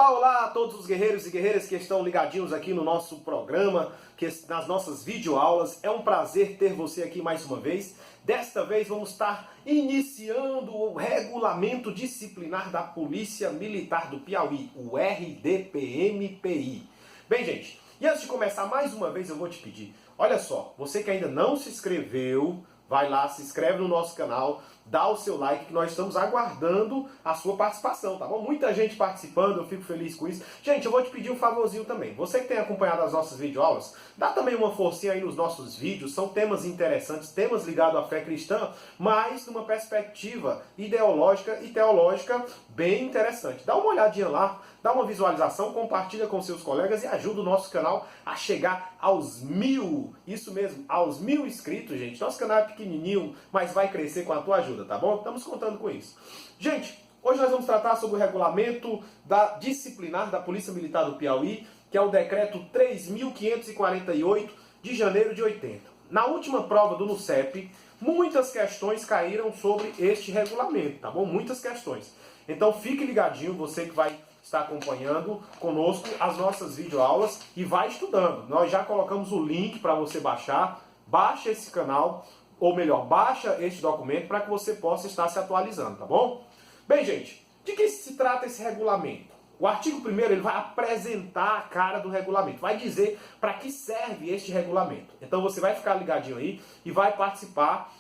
Olá, olá a todos os guerreiros e guerreiras que estão ligadinhos aqui no nosso programa, nas nossas videoaulas. É um prazer ter você aqui mais uma vez. Desta vez vamos estar iniciando o regulamento disciplinar da Polícia Militar do Piauí, o RDPMPI. Bem, gente, e antes de começar mais uma vez eu vou te pedir, olha só, você que ainda não se inscreveu, vai lá, se inscreve no nosso canal, dá o seu like, que nós estamos aguardando a sua participação, tá bom? Muita gente participando, eu fico feliz com isso. Gente, eu vou te pedir um favorzinho também. Você que tem acompanhado as nossas videoaulas, dá também uma forcinha aí nos nossos vídeos. São temas interessantes, temas ligados à fé cristã, mas numa perspectiva ideológica e teológica bem interessante. Dá uma olhadinha lá, dá uma visualização, compartilha com seus colegas e ajuda o nosso canal a chegar aos 1000. Isso mesmo, aos 1000 inscritos, gente. Nosso canal é pequenininho, mas vai crescer com a tua ajuda, tá bom? Estamos contando com isso. Gente, hoje nós vamos tratar sobre o regulamento disciplinar da Polícia Militar do Piauí, que é o decreto 3.548 de janeiro de 80. Na última prova do NUCEP, muitas questões caíram sobre este regulamento, tá bom? Muitas questões. Então fique ligadinho, você que vai estar acompanhando conosco as nossas videoaulas e vai estudando. Nós já colocamos o link para você baixar. Baixa esse canal, ou melhor, baixa este documento para que você possa estar se atualizando, tá bom? Bem, gente, de que se trata esse regulamento? O artigo 1º ele vai apresentar a cara do regulamento, vai dizer para que serve este regulamento. Então você vai ficar ligadinho aí e vai participar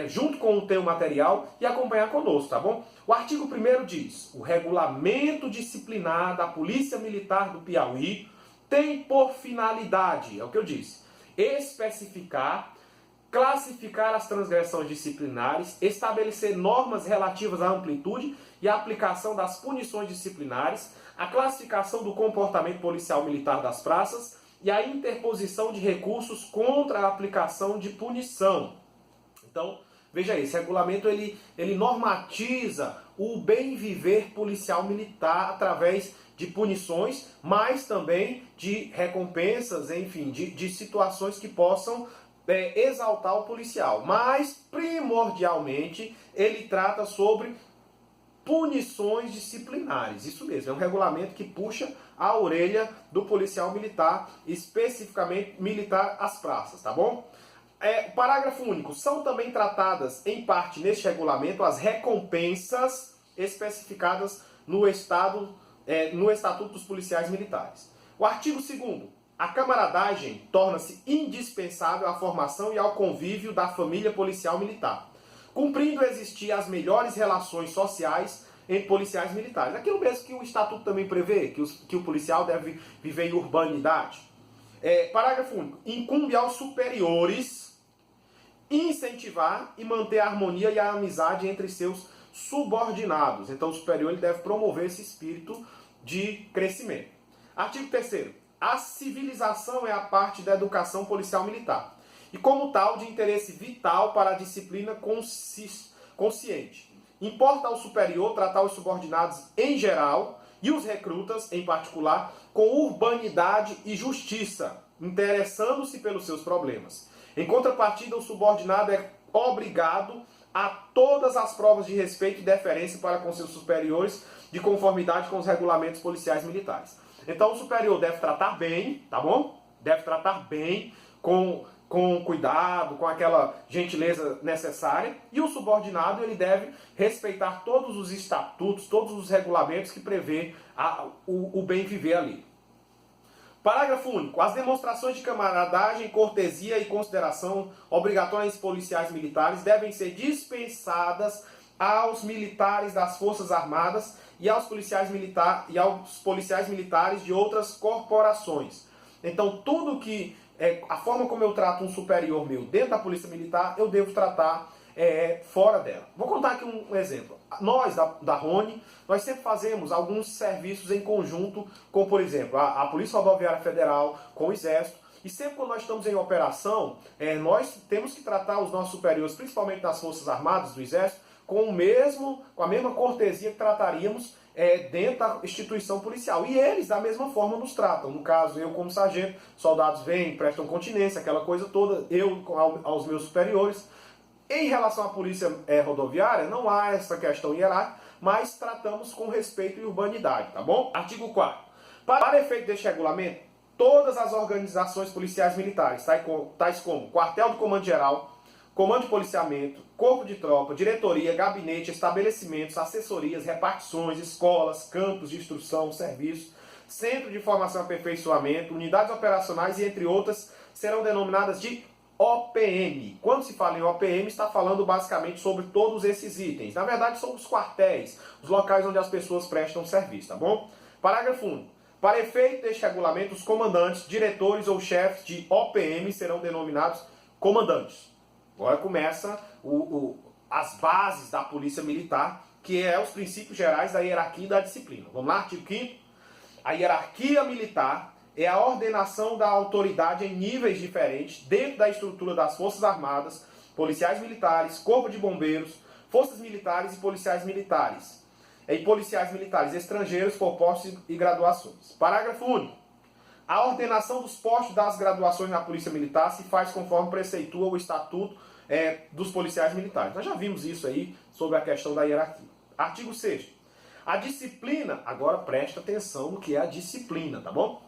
junto com o teu material e acompanhar conosco, tá bom? O artigo 1º diz: o regulamento disciplinar da Polícia Militar do Piauí tem por finalidade, é o que eu disse, especificar, classificar as transgressões disciplinares, estabelecer normas relativas à amplitude e à aplicação das punições disciplinares, a classificação do comportamento policial militar das praças e a interposição de recursos contra a aplicação de punição. Então, veja esse regulamento ele normatiza o bem viver policial militar através de punições, mas também de recompensas, enfim, de situações que possam exaltar o policial. Mas, primordialmente, ele trata sobre punições disciplinares. Isso mesmo, é um regulamento que puxa a orelha do policial militar, especificamente militar às praças, tá bom? Parágrafo único. São também tratadas, em parte, neste regulamento, as recompensas especificadas no Estatuto dos Policiais Militares. O artigo 2º. A camaradagem torna-se indispensável à formação e ao convívio da família policial militar, cumprindo existir as melhores relações sociais entre policiais militares. Aquilo mesmo que o Estatuto também prevê, que o policial deve viver em urbanidade. Parágrafo único. Incumbe aos superiores incentivar e manter a harmonia e a amizade entre seus subordinados. Então o superior ele deve promover esse espírito de crescimento. Artigo 3º. A civilização é a parte da educação policial militar e, como tal, de interesse vital para a disciplina consciente. Importa ao superior tratar os subordinados em geral e os recrutas, em particular, com urbanidade e justiça, interessando-se pelos seus problemas. Em contrapartida, o subordinado é obrigado a todas as provas de respeito e deferência para com seus superiores, de conformidade com os regulamentos policiais militares. Então o superior deve tratar bem, tá bom? Deve tratar bem, com cuidado, com aquela gentileza necessária. E o subordinado ele deve respeitar todos os estatutos, todos os regulamentos que prevê o bem viver ali. Parágrafo único. As demonstrações de camaradagem, cortesia e consideração obrigatórias policiais militares devem ser dispensadas aos militares das Forças Armadas e aos policiais militares de outras corporações. Então, tudo que a forma como eu trato um superior meu dentro da Polícia Militar, eu devo tratar fora dela. Vou contar aqui um exemplo. Nós, da Rony, nós sempre fazemos alguns serviços em conjunto com, por exemplo, a Polícia Rodoviária Federal, com o Exército. E sempre quando nós estamos em operação, nós temos que tratar os nossos superiores, principalmente das Forças Armadas, do Exército, com a mesma cortesia que trataríamos dentro da instituição policial. E eles, da mesma forma, nos tratam. No caso, eu como sargento, soldados vêm, prestam continência, aquela coisa toda, eu aos meus superiores. Em relação à polícia rodoviária, não há essa questão hierárquica, mas tratamos com respeito e urbanidade, tá bom? Artigo 4º. Para efeito deste regulamento, todas as organizações policiais militares, tais como Quartel do Comando Geral, Comando de Policiamento, Corpo de Tropa, Diretoria, Gabinete, Estabelecimentos, Assessorias, Repartições, Escolas, Campos de Instrução, Serviços, Centro de Formação e Aperfeiçoamento, Unidades Operacionais e entre outras, serão denominadas de OPM. Quando se fala em OPM, está falando basicamente sobre todos esses itens. Na verdade, são os quartéis, os locais onde as pessoas prestam serviço, tá bom? Parágrafo 1º. Para efeito deste regulamento, os comandantes, diretores ou chefes de OPM serão denominados comandantes. Agora começa as bases da Polícia Militar, que é os princípios gerais da hierarquia e da disciplina. Vamos lá, artigo 5º. A hierarquia militar é a ordenação da autoridade em níveis diferentes dentro da estrutura das Forças Armadas, policiais militares, Corpo de Bombeiros, Forças Militares e policiais militares. E policiais militares estrangeiros por postos e graduações. Parágrafo único. A ordenação dos postos das graduações na Polícia Militar se faz conforme preceitua o Estatuto dos Policiais Militares. Nós já vimos isso aí sobre a questão da hierarquia. Artigo 6º. A disciplina, agora presta atenção no que é a disciplina, tá bom?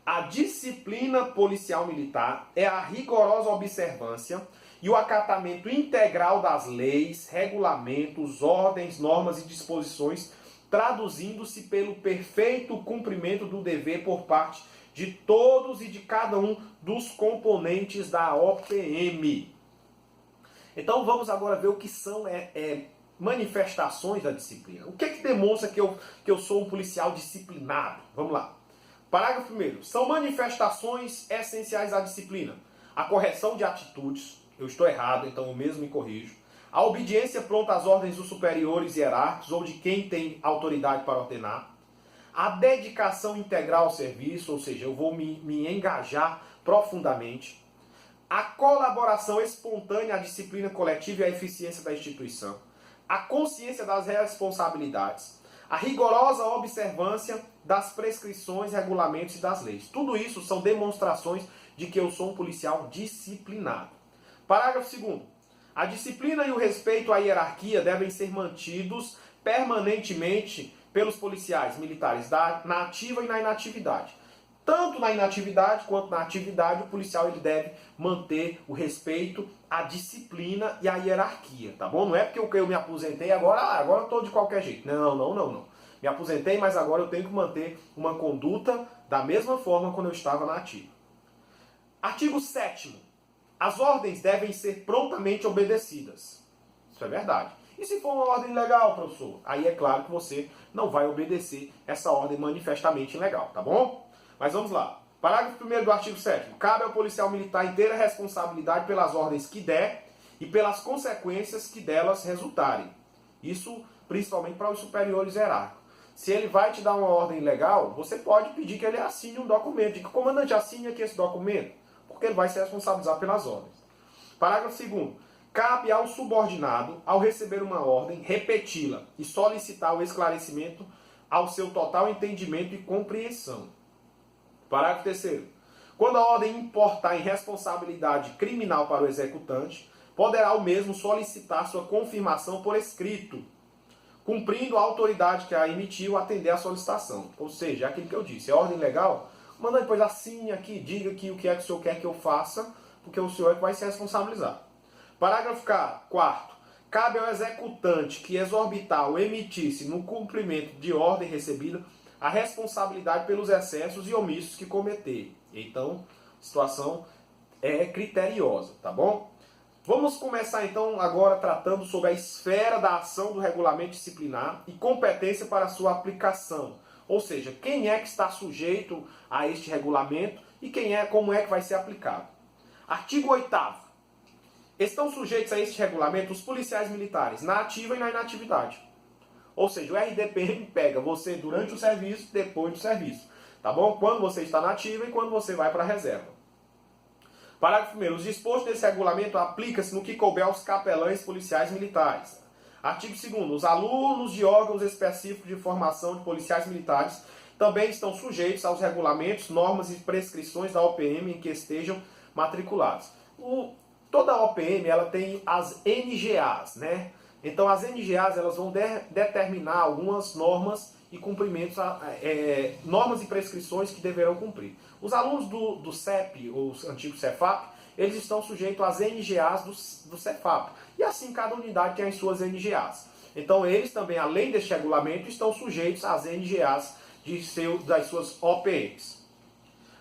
A disciplina policial militar é a rigorosa observância e o acatamento integral das leis, regulamentos, ordens, normas e disposições, traduzindo-se pelo perfeito cumprimento do dever por parte de todos e de cada um dos componentes da OPM. Então vamos agora ver o que são manifestações da disciplina. O que é que demonstra que eu sou um policial disciplinado? Vamos lá. Parágrafo 1º. São manifestações essenciais da disciplina: a correção de atitudes, eu estou errado, então eu mesmo me corrijo; a obediência pronta às ordens dos superiores hierárquicos ou de quem tem autoridade para ordenar; a dedicação integral ao serviço, ou seja, eu vou me engajar profundamente; a colaboração espontânea à disciplina coletiva e à eficiência da instituição; a consciência das responsabilidades; a rigorosa observância das prescrições, regulamentos e das leis. Tudo isso são demonstrações de que eu sou um policial disciplinado. Parágrafo 2º. A disciplina e o respeito à hierarquia devem ser mantidos permanentemente pelos policiais militares na ativa e na inatividade. Tanto na inatividade quanto na atividade, o policial ele deve manter o respeito à disciplina e à hierarquia, tá bom? Não é porque eu me aposentei agora eu estou de qualquer jeito. Não. Me aposentei, mas agora eu tenho que manter uma conduta da mesma forma quando eu estava na ativa. Artigo 7º. As ordens devem ser prontamente obedecidas. Isso é verdade. E se for uma ordem ilegal, professor? Aí é claro que você não vai obedecer essa ordem manifestamente ilegal, tá bom? Mas vamos lá. Parágrafo 1º do artigo 7º. Cabe ao policial militar inteira responsabilidade pelas ordens que der e pelas consequências que delas resultarem. Isso principalmente para os superiores hierárquicos. Se ele vai te dar uma ordem ilegal, você pode pedir que ele assine um documento. Diga, comandante, assine aqui esse documento, porque ele vai se responsabilizar pelas ordens. Parágrafo 2º. Cabe ao subordinado, ao receber uma ordem, repeti-la e solicitar o esclarecimento ao seu total entendimento e compreensão. Parágrafo 3º. Quando a ordem importar em responsabilidade criminal para o executante, poderá o mesmo solicitar sua confirmação por escrito, cumprindo a autoridade que a emitiu atender à solicitação. Ou seja, é aquilo que eu disse, é ordem legal? Manda depois assine aqui, diga aqui o que é que o senhor quer que eu faça, porque o senhor é que vai se responsabilizar. Parágrafo 4º. Cabe ao executante que exorbitar ou emitir-se no cumprimento de ordem recebida a responsabilidade pelos excessos e omissos que cometer. Então, a situação é criteriosa, tá bom? Vamos começar então agora tratando sobre a esfera da ação do regulamento disciplinar e competência para sua aplicação. Ou seja, quem é que está sujeito a este regulamento e como é que vai ser aplicado. Artigo 8º. Estão sujeitos a este regulamento os policiais militares na ativa e na inatividade. Ou seja, o RDPM pega você durante o serviço, depois do serviço. Tá bom? Quando você está na ativa e quando você vai para a reserva. Parágrafo 1º. Os dispostos desse regulamento aplicam-se no que couber aos capelães policiais militares. Artigo 2º. Os alunos de órgãos específicos de formação de policiais militares também estão sujeitos aos regulamentos, normas e prescrições da OPM em que estejam matriculados. Toda a OPM ela tem as NGAs, né? Então as NGAs elas vão determinar algumas normas e cumprimentos, normas e prescrições que deverão cumprir. Os alunos do CEP, ou antigo Cefap, eles estão sujeitos às NGAs do Cefap. E assim cada unidade tem as suas NGAs. Então eles também, além deste regulamento, estão sujeitos às NGAs das suas OPMs.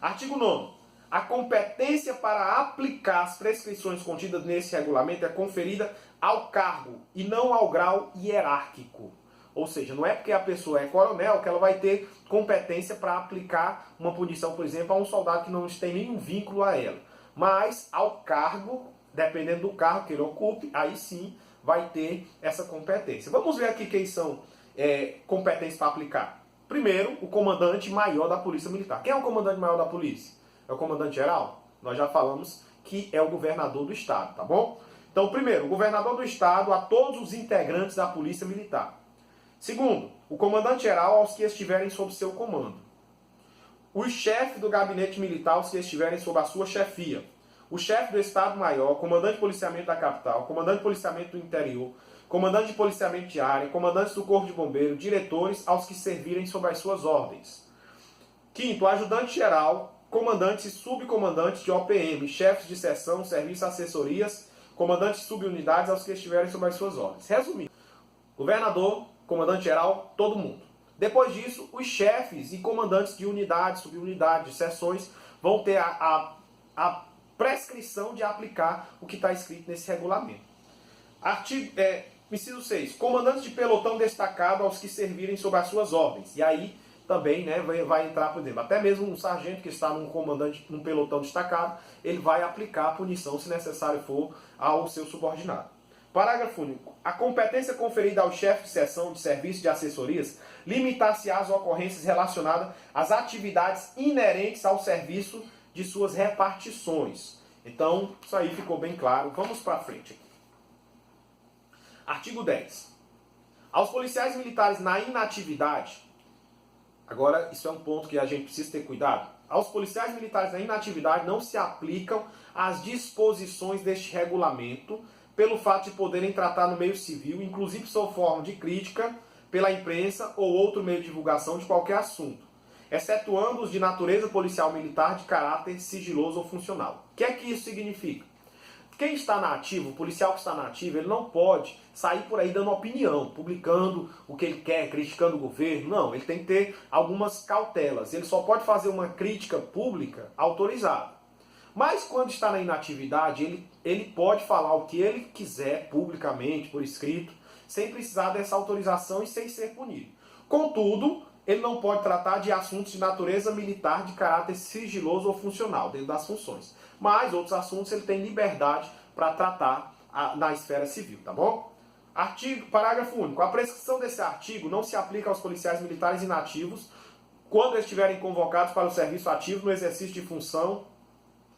Artigo 9º. A competência para aplicar as prescrições contidas nesse regulamento é conferida ao cargo e não ao grau hierárquico. Ou seja, não é porque a pessoa é coronel que ela vai ter competência para aplicar uma punição, por exemplo, a um soldado que não tem nenhum vínculo a ela. Mas ao cargo, dependendo do cargo que ele ocupe, aí sim vai ter essa competência. Vamos ver aqui quem são competentes para aplicar. Primeiro, o comandante maior da Polícia Militar. Quem é o comandante maior da polícia? É o comandante geral? Nós já falamos que é o governador do estado, tá bom? Então, primeiro, o governador do estado a todos os integrantes da Polícia Militar. Segundo, o comandante geral aos que estiverem sob seu comando. O chefe do gabinete militar aos que estiverem sob a sua chefia. O chefe do Estado-Maior, comandante de policiamento da capital, comandante de policiamento do interior, comandante de policiamento de área, comandantes do Corpo de Bombeiros, diretores aos que servirem sob as suas ordens. Quinto, ajudante-geral, comandantes e subcomandantes de OPM, chefes de seção, serviço, assessorias, comandantes de subunidades aos que estiverem sob as suas ordens. Resumindo, governador, comandante-geral, todo mundo. Depois disso, os chefes e comandantes de unidades, subunidades, de seções vão ter a prescrição de aplicar o que está escrito nesse regulamento. Inciso 6. Comandantes de pelotão destacado aos que servirem sob as suas ordens. E aí também vai entrar, por exemplo, até mesmo um sargento que está num pelotão destacado, ele vai aplicar a punição, se necessário for, ao seu subordinado. Parágrafo único. A competência conferida ao chefe de seção de serviço de assessorias limitar-se às ocorrências relacionadas às atividades inerentes ao serviço de suas repartições. Então, isso aí ficou bem claro. Vamos para frente aqui. Artigo 10. Aos policiais militares na inatividade, agora isso é um ponto que a gente precisa ter cuidado, aos policiais militares na inatividade não se aplicam as disposições deste regulamento pelo fato de poderem tratar no meio civil, inclusive sob forma de crítica pela imprensa ou outro meio de divulgação de qualquer assunto, excetuando os de natureza policial militar de caráter sigiloso ou funcional. O que é que isso significa? Quem está na ativa, o policial que está na ativa, ele não pode sair por aí dando opinião, publicando o que ele quer, criticando o governo. Não, ele tem que ter algumas cautelas. Ele só pode fazer uma crítica pública autorizada. Mas quando está na inatividade, ele pode falar o que ele quiser publicamente, por escrito, sem precisar dessa autorização e sem ser punido. Contudo, ele não pode tratar de assuntos de natureza militar de caráter sigiloso ou funcional, dentro das funções. Mas outros assuntos ele tem liberdade para tratar na esfera civil, tá bom? Parágrafo único. A prescrição desse artigo não se aplica aos policiais militares inativos quando eles estiverem convocados para o serviço ativo no exercício de função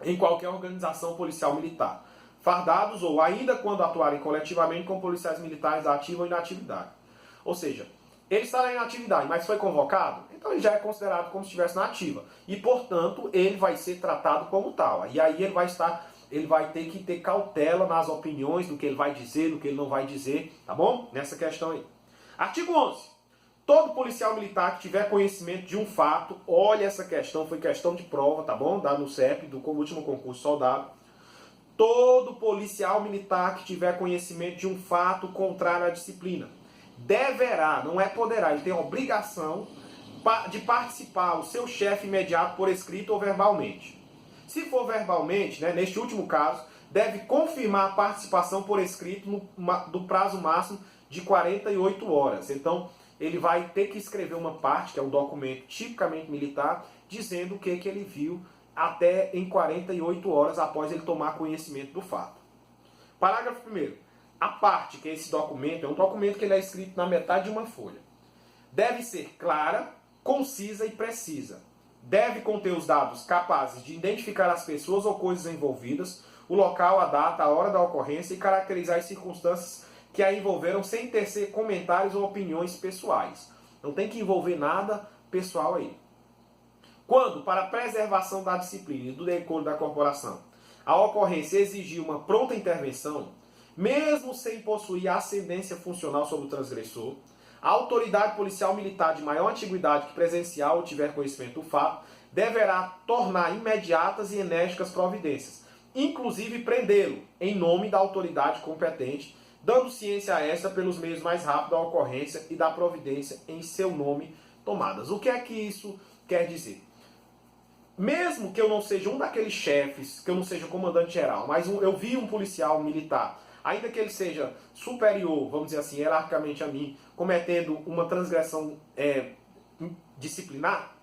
em qualquer organização policial militar, fardados ou ainda quando atuarem coletivamente com policiais militares ativos ou inatividade. Ou seja, ele está na inatividade, mas foi convocado, então ele já é considerado como se estivesse na ativa. E, portanto, ele vai ser tratado como tal. E aí ele vai ter que ter cautela nas opiniões do que ele vai dizer, do que ele não vai dizer, tá bom? Nessa questão aí. Artigo 11. Todo policial militar que tiver conhecimento de um fato, olha essa questão, foi questão de prova, tá bom? Dá no CEP, do último concurso soldado. Todo policial militar que tiver conhecimento de um fato contrário à disciplina deverá, não é poderá, ele tem a obrigação de participar o seu chefe imediato por escrito ou verbalmente. Se for verbalmente, neste último caso, deve confirmar a participação por escrito do prazo máximo de 48 horas. Então, ele vai ter que escrever uma parte, que é um documento tipicamente militar, dizendo o que ele viu até em 48 horas após ele tomar conhecimento do fato. Parágrafo 1º. A parte, que é esse documento, é um documento que ele é escrito na metade de uma folha. Deve ser clara, concisa e precisa. Deve conter os dados capazes de identificar as pessoas ou coisas envolvidas, o local, a data, a hora da ocorrência e caracterizar as circunstâncias que a envolveram sem tecer comentários ou opiniões pessoais. Não tem que envolver nada pessoal aí. Quando, para a preservação da disciplina e do decoro da corporação, a ocorrência exigir uma pronta intervenção, mesmo sem possuir ascendência funcional sobre o transgressor, a autoridade policial militar de maior antiguidade que presenciar ou tiver conhecimento do fato deverá tornar imediatas e enérgicas providências, inclusive prendê-lo em nome da autoridade competente, dando ciência a esta pelos meios mais rápidos da ocorrência e da providência em seu nome tomadas. O que é que isso quer dizer? Mesmo que eu não seja um daqueles chefes, que eu não seja comandante geral, mas eu vi um policial militar, ainda que ele seja superior, vamos dizer assim, hierarquicamente a mim, cometendo uma transgressão disciplinar,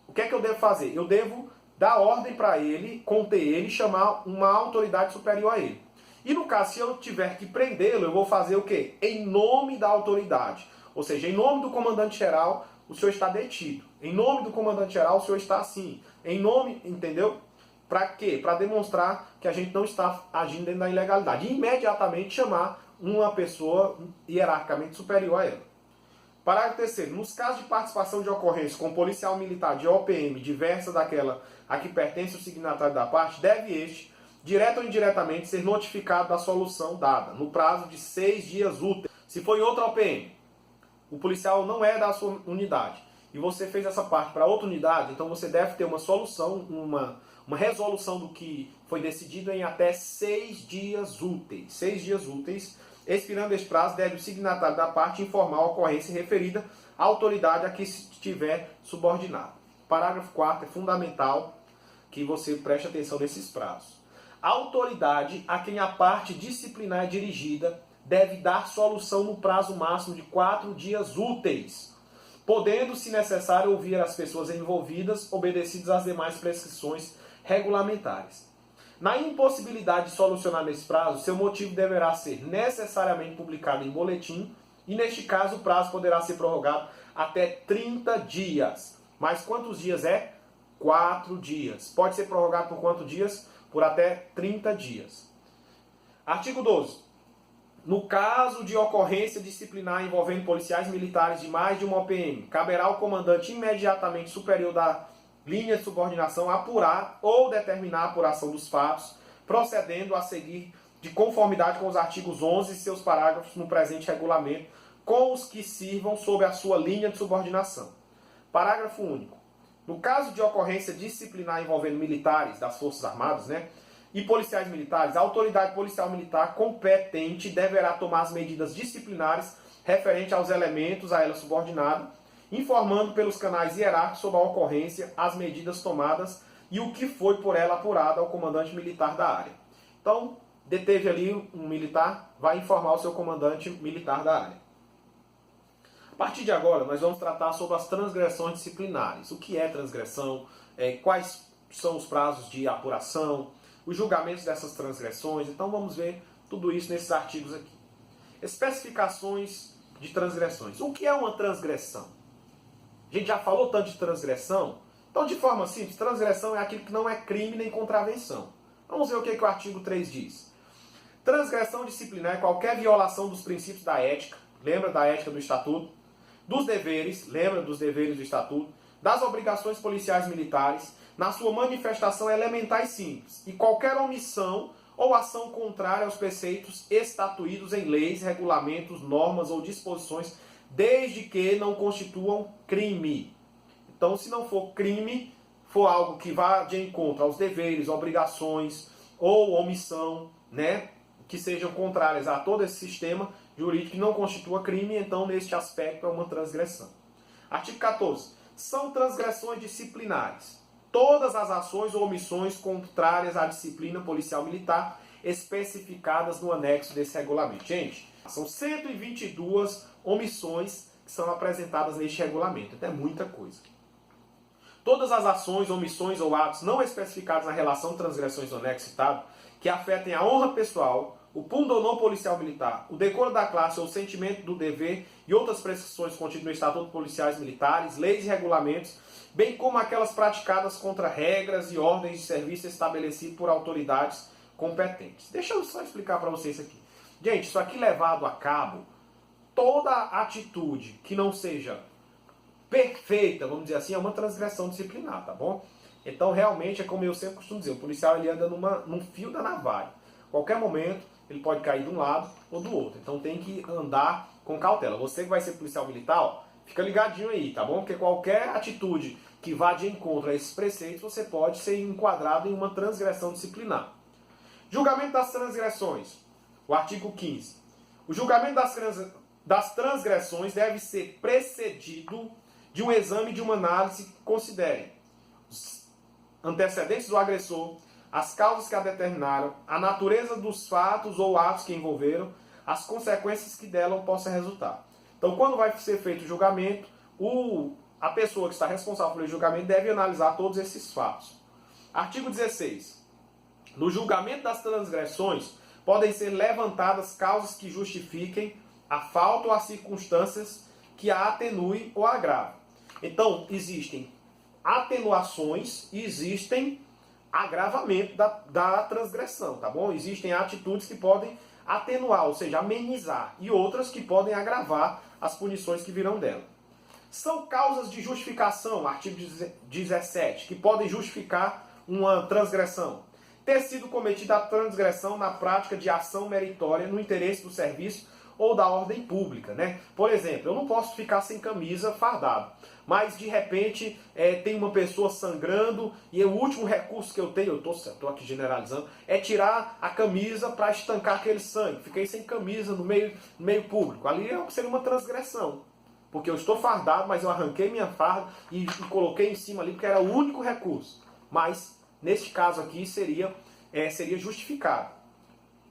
o que é que eu devo fazer? Eu devo dar ordem para ele, conter ele, chamar uma autoridade superior a ele. E no caso, se eu tiver que prendê-lo, eu vou fazer o quê? Em nome da autoridade. Ou seja, em nome do comandante-geral, o senhor está detido. Em nome do comandante-geral, o senhor está assim. Em nome, entendeu? Para quê? Para demonstrar que a gente não está agindo dentro da ilegalidade. E imediatamente chamar uma pessoa hierarquicamente superior a ela. Parágrafo 3º. Nos casos de participação de ocorrência com policial militar de OPM diversa daquela a que pertence o signatário da parte, deve este, direto ou indiretamente, ser notificado da solução dada, no prazo de 6 dias úteis. Se for em outra OPM, o policial não é da sua unidade, e você fez essa parte para outra unidade, então você deve ter uma solução, uma resolução do que foi decidido em até 6 dias úteis. 6 dias úteis. Expirando este prazo, deve o signatário da parte informar a ocorrência referida à autoridade a que estiver subordinado. Parágrafo 4º, é fundamental que você preste atenção nesses prazos. A autoridade a quem a parte disciplinar é dirigida deve dar solução no prazo máximo de 4 dias úteis, podendo, se necessário, ouvir as pessoas envolvidas, obedecidas às demais prescrições regulamentares. Na impossibilidade de solucionar nesse prazo, seu motivo deverá ser necessariamente publicado em boletim e, neste caso, o prazo poderá ser prorrogado até 30 dias. Mas quantos dias é? 4 dias. Pode ser prorrogado por quantos dias? Por até 30 dias. Artigo 12. No caso de ocorrência disciplinar envolvendo policiais militares de mais de uma OPM, caberá ao comandante imediatamente superior da linha de subordinação apurar ou determinar a apuração dos fatos, procedendo a seguir de conformidade com os artigos 11 e seus parágrafos no presente regulamento, com os que sirvam sob a sua linha de subordinação. Parágrafo único. No caso de ocorrência disciplinar envolvendo militares das Forças Armadas, e policiais militares, a autoridade policial militar competente deverá tomar as medidas disciplinares referentes aos elementos a ela subordinado, informando pelos canais hierárquicos sobre a ocorrência, as medidas tomadas e o que foi por ela apurado ao comandante militar da área. Então, deteve ali um militar, vai informar o seu comandante militar da área. A partir de agora, nós vamos tratar sobre as transgressões disciplinares. O que é transgressão, quais são os prazos de apuração, os julgamentos dessas transgressões. Então vamos ver tudo isso nesses artigos aqui. Especificações de transgressões. O que é uma transgressão? A gente já falou tanto de transgressão. Então, de forma simples, transgressão é aquilo que não é crime nem contravenção. Vamos ver o que o artigo 3 diz. Transgressão disciplinar é qualquer violação dos princípios da ética, lembra da ética do Estatuto, dos deveres, lembra dos deveres do Estatuto, das obrigações policiais militares, na sua manifestação elementar e simples, e qualquer omissão ou ação contrária aos preceitos estatuídos em leis, regulamentos, normas ou disposições, desde que não constituam crime. Então, se não for crime, for algo que vá de encontro aos deveres, obrigações ou omissão, que sejam contrárias a todo esse sistema jurídico que não constitua crime, então, neste aspecto, é uma transgressão. Artigo 14. São transgressões disciplinares todas as ações ou omissões contrárias à disciplina policial militar especificadas no anexo desse regulamento. Gente, são 122 omissões que são apresentadas neste regulamento. Então é muita coisa. Todas as ações, omissões ou atos não especificados na relação de transgressões do anexo citado, que afetem a honra pessoal, o pundonor policial militar, o decoro da classe ou o sentimento do dever e outras prescrições contidas no Estatuto de Policiais Militares, leis e regulamentos, bem como aquelas praticadas contra regras e ordens de serviço estabelecidas por autoridades competentes. Deixa eu só explicar para vocês aqui. Gente, isso aqui levado a cabo, toda atitude que não seja perfeita, vamos dizer assim, é uma transgressão disciplinar, tá bom? Então, realmente, é como eu sempre costumo dizer, o policial ele anda num fio da navalha. A qualquer momento, ele pode cair de um lado ou do outro. Então tem que andar com cautela. Você que vai ser policial militar, ó, fica ligadinho aí, tá bom? Porque qualquer atitude que vá de encontro a esses preceitos, você pode ser enquadrado em uma transgressão disciplinar. Julgamento das transgressões. O artigo 15. O julgamento das transgressões deve ser precedido de um exame de uma análise que considere os antecedentes do agressor, as causas que a determinaram, a natureza dos fatos ou atos que envolveram, as consequências que dela possam resultar. Então, quando vai ser feito o julgamento, a pessoa que está responsável pelo julgamento deve analisar todos esses fatos. Artigo 16. No julgamento das transgressões, podem ser levantadas causas que justifiquem a falta ou as circunstâncias que a atenuem ou agravem. Então, existem atenuações e existem agravamento da transgressão, tá bom? Existem atitudes que podem atenuar, ou seja, amenizar, e outras que podem agravar as punições que virão dela. São causas de justificação, artigo 17, que podem justificar uma transgressão. Ter sido cometida a transgressão na prática de ação meritória no interesse do serviço ou da ordem pública, né? Por exemplo, eu não posso ficar sem camisa fardado, mas de repente tem uma pessoa sangrando e o último recurso que eu tenho, eu tô aqui generalizando, é tirar a camisa para estancar aquele sangue. Fiquei sem camisa no meio público. Ali seria uma transgressão, porque eu estou fardado, mas eu arranquei minha farda e coloquei em cima ali porque era o único recurso. Mas neste caso aqui seria justificado.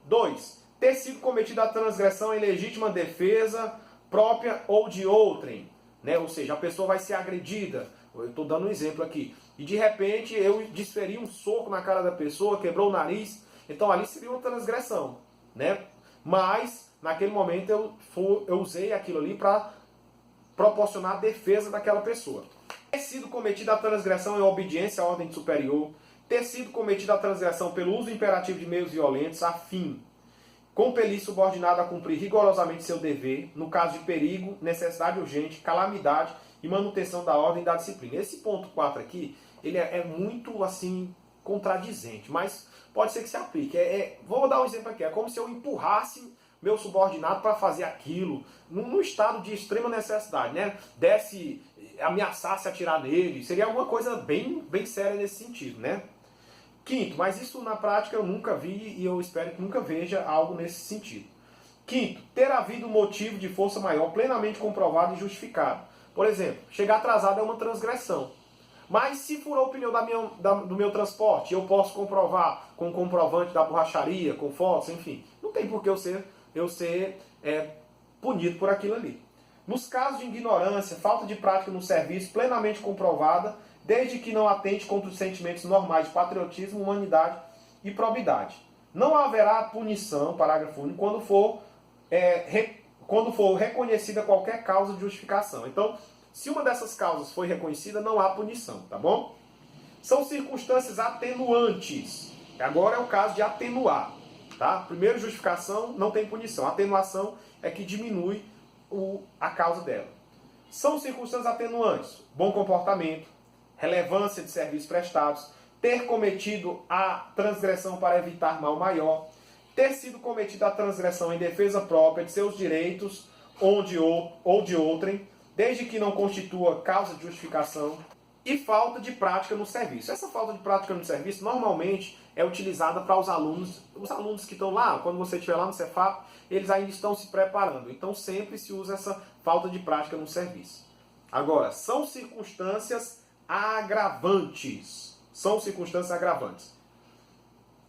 2. Ter sido cometida a transgressão em legítima defesa própria ou de outrem. Né? Ou seja, a pessoa vai ser agredida. Eu estou dando um exemplo aqui. E de repente eu desferi um soco na cara da pessoa, quebrou o nariz. Então ali seria uma transgressão. Né? Mas naquele momento eu usei aquilo ali para proporcionar a defesa daquela pessoa. Ter sido cometida a transgressão em obediência à ordem superior. Ter sido cometida a transgressão pelo uso imperativo de meios violentos a fim compelir subordinado a cumprir rigorosamente seu dever, no caso de perigo, necessidade urgente, calamidade e manutenção da ordem e da disciplina. Esse ponto 4 aqui, ele é muito assim contradizente, mas pode ser que se aplique. Vou dar um exemplo aqui, é como se eu empurrasse meu subordinado para fazer aquilo, num estado de extrema necessidade, né? Ameaçasse atirar nele, seria alguma coisa bem séria nesse sentido, né? 5º, mas isso na prática eu nunca vi e eu espero que nunca veja algo nesse sentido. 5º, ter havido motivo de força maior plenamente comprovado e justificado. Por exemplo, chegar atrasado é uma transgressão. Mas se furou o pneu do meu transporte, eu posso comprovar com o comprovante da borracharia, com fotos, enfim. Não tem por que eu ser punido por aquilo ali. Nos casos de ignorância, falta de prática no serviço plenamente comprovada, desde que não atente contra os sentimentos normais de patriotismo, humanidade e probidade. Não haverá punição, parágrafo único, quando for reconhecida qualquer causa de justificação. Então, se uma dessas causas foi reconhecida, não há punição, tá bom? São circunstâncias atenuantes. Agora é o caso de atenuar, tá? Primeiro, justificação, não tem punição. Atenuação é que diminui a causa dela. São circunstâncias atenuantes. Bom comportamento, relevância de serviços prestados, ter cometido a transgressão para evitar mal maior, ter sido cometida a transgressão em defesa própria de seus direitos ou de outrem, desde que não constitua causa de justificação, e falta de prática no serviço. Essa falta de prática no serviço normalmente é utilizada para os alunos que estão lá, quando você estiver lá no Cefap, eles ainda estão se preparando. Então sempre se usa essa falta de prática no serviço. Agora, são circunstâncias agravantes. São circunstâncias agravantes.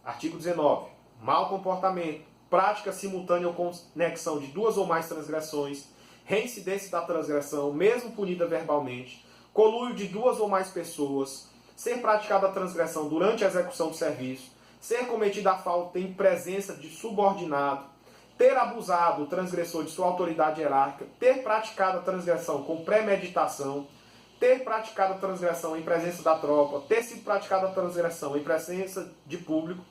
Artigo 19. Mau comportamento, prática simultânea ou conexão de duas ou mais transgressões, reincidência da transgressão, mesmo punida verbalmente, conluio de duas ou mais pessoas, ser praticada a transgressão durante a execução do serviço, ser cometida a falta em presença de subordinado, ter abusado o transgressor de sua autoridade hierárquica, ter praticado a transgressão com premeditação, ter praticado a transgressão em presença da tropa, ter sido praticada a transgressão em presença de público,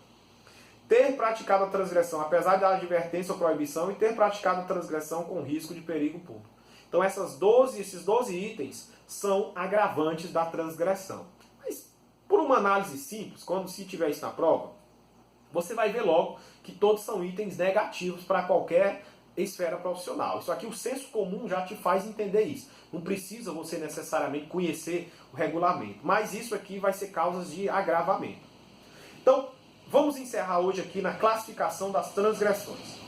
ter praticado a transgressão apesar da advertência ou proibição e ter praticado a transgressão com risco de perigo público. Então esses 12 itens são agravantes da transgressão. Mas por uma análise simples, quando se tiver isso na prova, você vai ver logo que todos são itens negativos para qualquer esfera profissional. Isso aqui, o senso comum já te faz entender isso. Não precisa você necessariamente conhecer o regulamento, mas isso aqui vai ser causas de agravamento. Então, vamos encerrar hoje aqui na classificação das transgressões.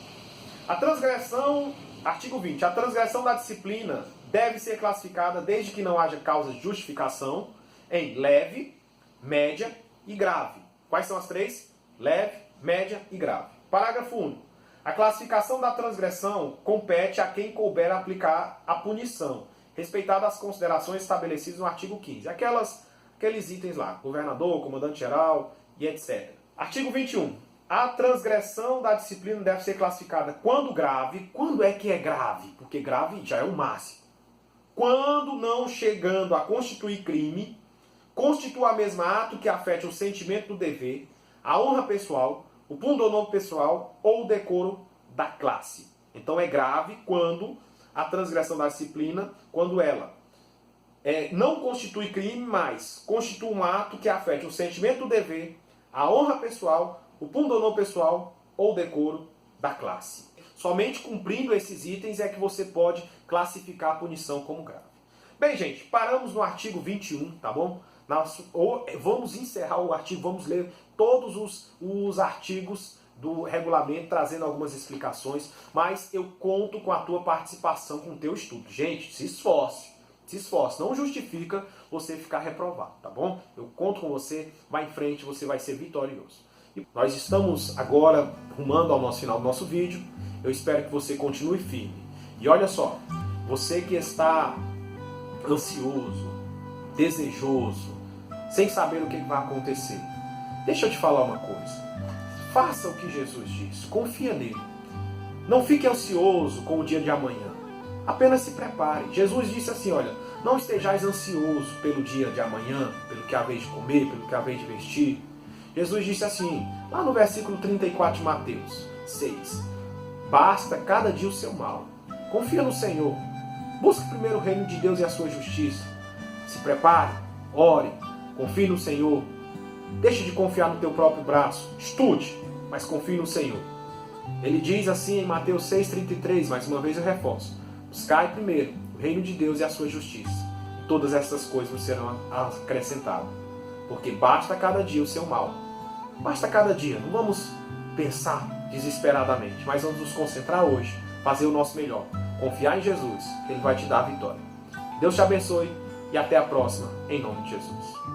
A transgressão, artigo 20, a transgressão da disciplina deve ser classificada desde que não haja causa de justificação em leve, média e grave. Quais são as três? Leve, média e grave. Parágrafo único. A classificação da transgressão compete a quem couber aplicar a punição, respeitadas as considerações estabelecidas no artigo 15. Aqueles itens lá, governador, comandante-geral e etc. Artigo 21. A transgressão da disciplina deve ser classificada quando grave. Quando é que é grave? Porque grave já é o máximo. Quando não chegando a constituir crime, constitua a mesma ato que afete o sentimento do dever, a honra pessoal, o pundonor pessoal ou o decoro da classe. Então é grave quando a transgressão da disciplina, quando ela não constitui crime, mas constitui um ato que afete o sentimento do dever, a honra pessoal, o pundonor pessoal ou o decoro da classe. Somente cumprindo esses itens é que você pode classificar a punição como grave. Bem, gente, paramos no artigo 21, tá bom? Vamos encerrar o artigo, vamos ler todos os artigos do regulamento, trazendo algumas explicações, mas eu conto com a tua participação, com o teu estudo. Gente, se esforce, não justifica você ficar reprovado, tá bom? Eu conto com você, vai em frente, você vai ser vitorioso. E nós estamos agora rumando ao final do nosso vídeo, eu espero que você continue firme. E olha só, você que está ansioso, desejoso, sem saber o que vai acontecer, deixa eu te falar uma coisa. Faça o que Jesus disse, confia nele. Não fique ansioso com o dia de amanhã. Apenas se prepare. Jesus disse assim, olha, não estejais ansioso pelo dia de amanhã, pelo que haveis de comer, pelo que haveis de vestir. Jesus disse assim, lá no versículo 34 de Mateus 6, basta cada dia o seu mal. Confia no Senhor. Busque primeiro o reino de Deus e a sua justiça. Se prepare, ore, confie no Senhor. Deixe de confiar no teu próprio braço. Estude, mas confie no Senhor. Ele diz assim em Mateus 6,33, mais uma vez eu reforço. Buscai primeiro o reino de Deus e a sua justiça. E todas essas coisas serão acrescentadas. Porque basta cada dia o seu mal. Basta cada dia. Não vamos pensar desesperadamente, mas vamos nos concentrar hoje, fazer o nosso melhor. Confiar em Jesus, que Ele vai te dar a vitória. Deus te abençoe e até a próxima, em nome de Jesus.